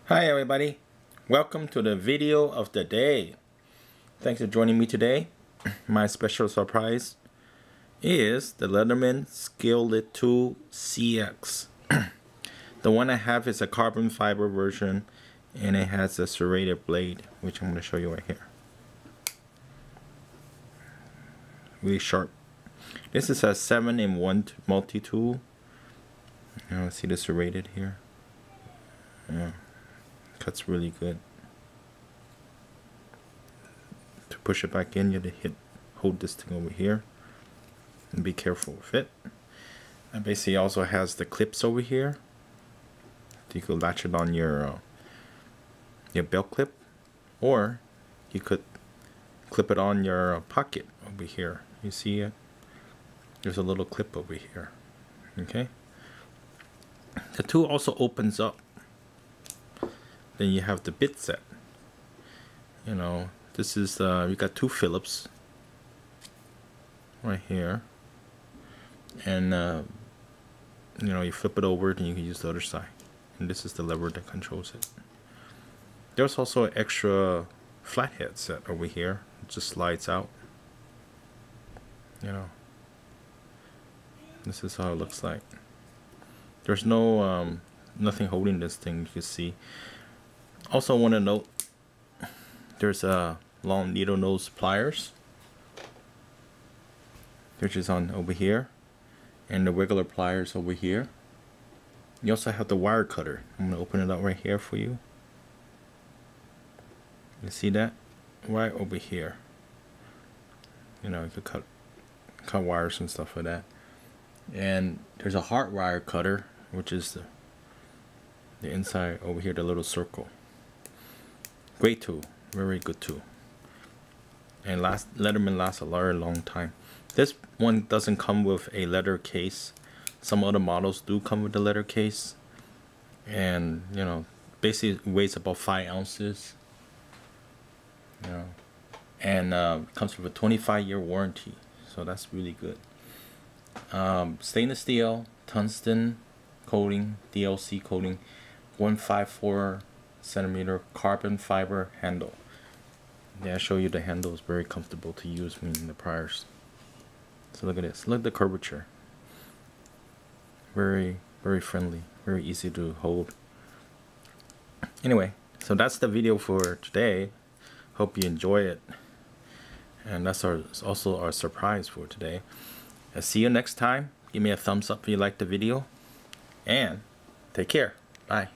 Hi everybody, welcome to the video of the day. Thanks for joining me today. My special surprise is the Leatherman Skeletool CX. The one I have is a carbon fiber version and it has a serrated blade, which I'm going to show you right here. Really sharp. This is a 7-in-1 multi-tool. See the serrated here? Yeah. Cuts really good. To push it back in, you have to hold this thing over here and be careful with it. And basically also has the clips over here. You could latch it on your belt clip, or you could clip it on your pocket over here. You see it? There's a little clip over here. Okay. The tool also opens up. Then you have the bit set. This is we got two Phillips right here, and you flip it over and you can use the other side, and this is the lever that controls it. There's also an extra flathead set over here. It just slides out. This is how it looks like. There's no nothing holding this thing, you can see. Also want to note, there's a long Needlenose Pliers, which is on over here, and the regular pliers over here. You also have the wire cutter. I'm going to open it up right here for you. You see that? Right over here. You could cut wires and stuff like that. And there's a hard wire cutter, which is the inside over here, the little circle. Great tool, very good tool, and Leatherman lasts a very long time. This one doesn't come with a leather case. Some other models do come with the leather case, and basically it weighs about 5 ounces. And comes with a 25-year warranty, so that's really good. Stainless steel, tungsten coating, DLC coating, 154 centimeter carbon fiber handle. Yeah, I show you the handle is very comfortable to use when in the pliers. So look at this. Look at the curvature. Very, very friendly. Very easy to hold. Anyway, so that's the video for today. Hope you enjoy it. And that's also our surprise for today. I'll see you next time. Give me a thumbs up if you liked the video. And take care. Bye.